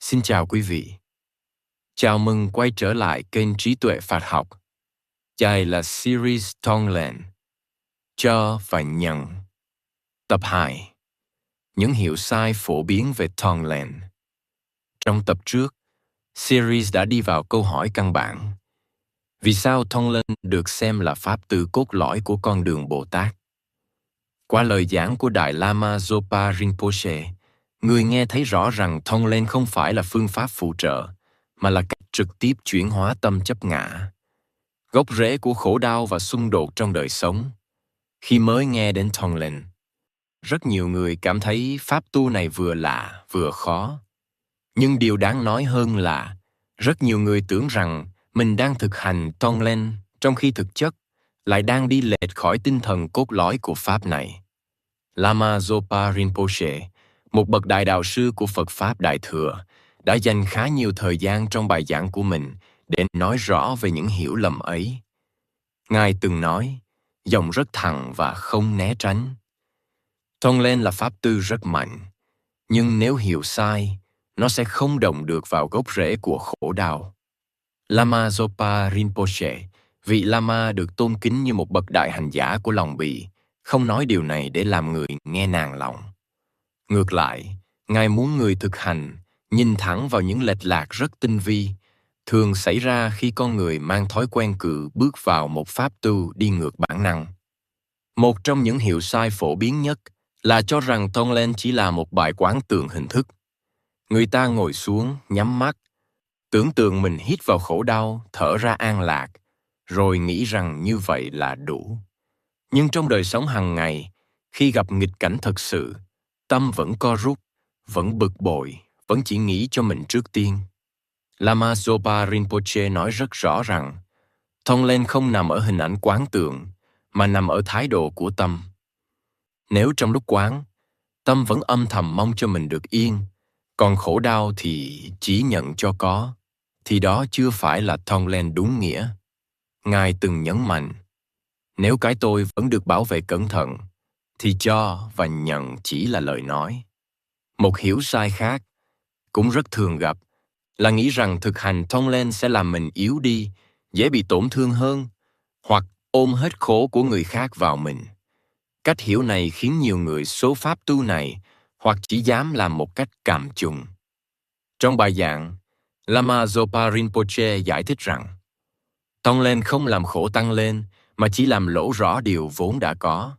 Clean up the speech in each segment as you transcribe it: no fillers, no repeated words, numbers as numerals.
Xin chào quý vị. Chào mừng quay trở lại kênh Trí tuệ Phật học. Đây là series Tonglen, cho và nhận. Tập 2. Những hiểu sai phổ biến về Tonglen. Trong tập trước, series đã đi vào câu hỏi căn bản. Vì sao Tonglen được xem là pháp từ cốt lõi của con đường Bồ Tát? Qua lời giảng của Đại Lama Zopa Rinpoche, người nghe thấy rõ rằng Tonglen không phải là phương pháp phụ trợ, mà là cách trực tiếp chuyển hóa tâm chấp ngã, gốc rễ của khổ đau và xung đột trong đời sống. Khi mới nghe đến Tonglen, rất nhiều người cảm thấy pháp tu này vừa lạ vừa khó. Nhưng điều đáng nói hơn là rất nhiều người tưởng rằng mình đang thực hành Tonglen trong khi thực chất lại đang đi lệch khỏi tinh thần cốt lõi của pháp này. Lama Zopa Rinpoche, một bậc đại đạo sư của Phật Pháp Đại Thừa, đã dành khá nhiều thời gian trong bài giảng của mình để nói rõ về những hiểu lầm ấy. Ngài từng nói, giọng rất thẳng và không né tránh. Tonglen là pháp tư rất mạnh, nhưng nếu hiểu sai, nó sẽ không động được vào gốc rễ của khổ đau. Lama Zopa Rinpoche, vị Lama được tôn kính như một bậc đại hành giả của lòng Bỉ, không nói điều này để làm người nghe nản lòng. Ngược lại, Ngài muốn người thực hành nhìn thẳng vào những lệch lạc rất tinh vi, thường xảy ra khi con người mang thói quen bước vào một pháp tu đi ngược bản năng. Một trong những hiểu sai phổ biến nhất là cho rằng Tonglen chỉ là một bài quán tưởng hình thức. Người ta ngồi xuống, nhắm mắt, tưởng tượng mình hít vào khổ đau, thở ra an lạc, rồi nghĩ rằng như vậy là đủ. Nhưng trong đời sống hàng ngày, khi gặp nghịch cảnh thật sự, tâm vẫn co rút, vẫn bực bội, vẫn chỉ nghĩ cho mình trước tiên. Lama Zopa Rinpoche nói rất rõ rằng, Tonglen không nằm ở hình ảnh quán tượng, mà nằm ở thái độ của tâm. Nếu trong lúc quán, tâm vẫn âm thầm mong cho mình được yên, còn khổ đau thì chỉ nhận cho có, thì đó chưa phải là Tonglen đúng nghĩa. Ngài từng nhấn mạnh, nếu cái tôi vẫn được bảo vệ cẩn thận, thì cho và nhận chỉ là lời nói. Một hiểu sai khác, cũng rất thường gặp, là nghĩ rằng thực hành Tonglen sẽ làm mình yếu đi, dễ bị tổn thương hơn, hoặc ôm hết khổ của người khác vào mình. Cách hiểu này khiến nhiều người số pháp tu này hoặc chỉ dám làm một cách càm chùng. Trong bài giảng, Lama Zopa Rinpoche giải thích rằng, Tonglen không làm khổ tăng lên, mà chỉ làm lỗ rõ điều vốn đã có.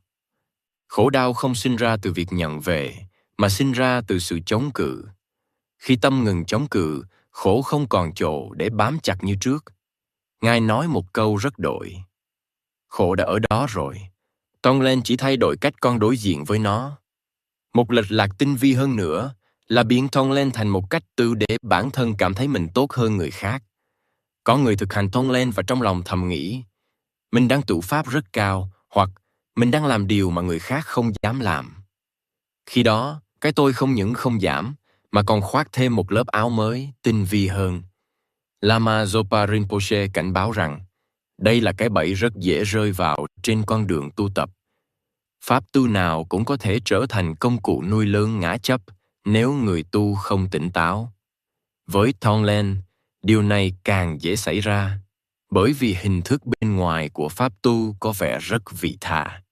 Khổ đau không sinh ra từ việc nhận về, mà sinh ra từ sự chống cự. Khi tâm ngừng chống cự, khổ không còn chỗ để bám chặt như trước. Ngài nói một câu rất đội. Khổ đã ở đó rồi. Tonglen chỉ thay đổi cách con đối diện với nó. Một lệch lạc tinh vi hơn nữa là biến Tonglen thành một cách tự để bản thân cảm thấy mình tốt hơn người khác. Có người thực hành Tonglen và trong lòng thầm nghĩ, mình đang tụ pháp rất cao, hoặc mình đang làm điều mà người khác không dám làm. Khi đó, cái tôi không những không giảm, mà còn khoác thêm một lớp áo mới, tinh vi hơn. Lama Zopa Rinpoche cảnh báo rằng, đây là cái bẫy rất dễ rơi vào trên con đường tu tập. Pháp tu nào cũng có thể trở thành công cụ nuôi lớn ngã chấp nếu người tu không tỉnh táo. Với Tonglen, điều này càng dễ xảy ra, bởi vì hình thức bên ngoài của pháp tu có vẻ rất vị tha.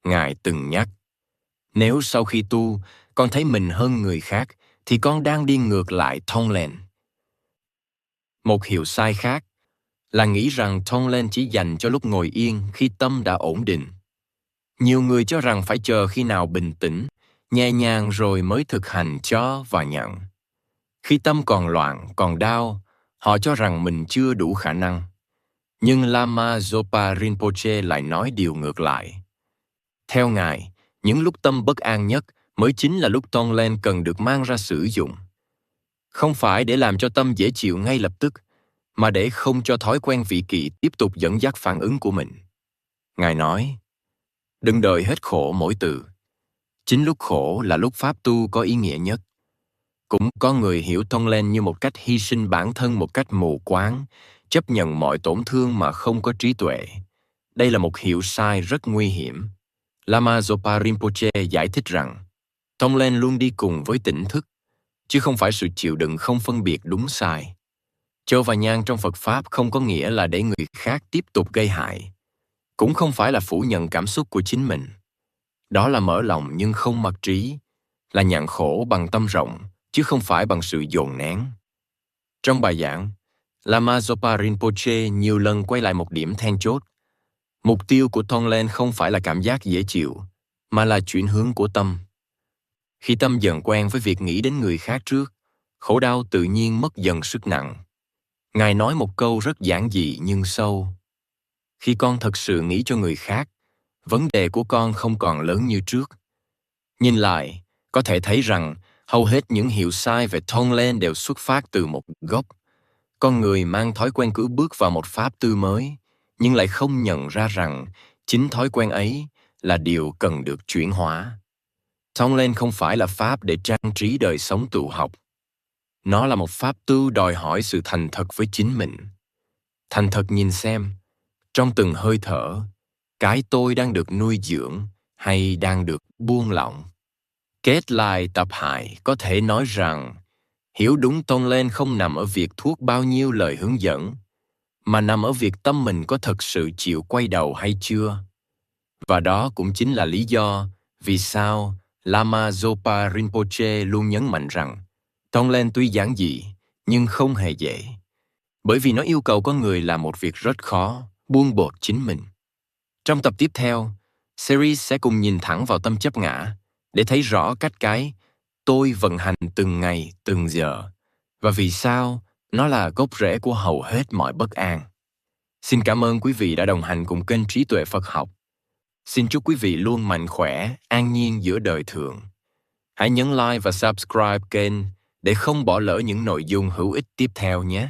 Ngài từng nhắc, nếu sau khi tu, con thấy mình hơn người khác, thì con đang đi ngược lại Tonglen. Một hiểu sai khác là nghĩ rằng Tonglen chỉ dành cho lúc ngồi yên khi tâm đã ổn định. Nhiều người cho rằng phải chờ khi nào bình tĩnh, nhẹ nhàng rồi mới thực hành cho và nhận. Khi tâm còn loạn, còn đau, họ cho rằng mình chưa đủ khả năng. Nhưng Lama Zopa Rinpoche lại nói điều ngược lại. Theo Ngài, những lúc tâm bất an nhất mới chính là lúc Tonglen cần được mang ra sử dụng. Không phải để làm cho tâm dễ chịu ngay lập tức, mà để không cho thói quen vị kỷ tiếp tục dẫn dắt phản ứng của mình. Ngài nói, đừng đợi hết khổ mỗi từ. Chính lúc khổ là lúc pháp tu có ý nghĩa nhất. Cũng có người hiểu Tonglen như một cách hy sinh bản thân một cách mù quáng, chấp nhận mọi tổn thương mà không có trí tuệ. Đây là một hiểu sai rất nguy hiểm. Lama Zopa Rinpoche giải thích rằng, Tonglen luôn đi cùng với tỉnh thức. chứ không phải sự chịu đựng không phân biệt đúng sai. Cho và nhang trong Phật Pháp không có nghĩa là để người khác tiếp tục gây hại, cũng không phải là phủ nhận cảm xúc của chính mình. Đó là mở lòng nhưng không mặc trí, là nhận khổ bằng tâm rộng, chứ không phải bằng sự dồn nén. Trong bài giảng, Lama Zopa Rinpoche nhiều lần quay lại một điểm then chốt. Mục tiêu của Tonglen không phải là cảm giác dễ chịu, mà là chuyển hướng của tâm. Khi tâm dần quen với việc nghĩ đến người khác trước, khổ đau tự nhiên mất dần sức nặng. Ngài nói một câu rất giản dị nhưng sâu. Khi con thật sự nghĩ cho người khác, vấn đề của con không còn lớn như trước. Nhìn lại, có thể thấy rằng hầu hết những hiểu sai về Tonglen đều xuất phát từ một gốc. Con người mang thói quen cứ bước vào một pháp tư mới, nhưng lại không nhận ra rằng chính thói quen ấy là điều cần được chuyển hóa. Tonglen không phải là pháp để trang trí đời sống tu học. Nó là một pháp tu đòi hỏi sự thành thật với chính mình. Thành thật nhìn xem, trong từng hơi thở, cái tôi đang được nuôi dưỡng hay đang được buông lỏng. Kết lại tập 2 có thể nói rằng hiểu đúng Tonglen không nằm ở việc thuốc bao nhiêu lời hướng dẫn, mà nằm ở việc tâm mình có thật sự chịu quay đầu hay chưa. Và đó cũng chính là lý do vì sao Lama Zopa Rinpoche luôn nhấn mạnh rằng Tonglen tuy giản dị nhưng không hề dễ, bởi vì nó yêu cầu con người làm một việc rất khó, buông bột chính mình. Trong tập tiếp theo, series sẽ cùng nhìn thẳng vào tâm chấp ngã để thấy rõ cách cái tôi vận hành từng ngày, từng giờ, và vì sao nó là gốc rễ của hầu hết mọi bất an. Xin cảm ơn quý vị đã đồng hành cùng kênh Trí Tuệ Phật Học. Xin chúc quý vị luôn mạnh khỏe, an nhiên giữa đời thường. Hãy nhấn like và subscribe kênh để không bỏ lỡ những nội dung hữu ích tiếp theo nhé.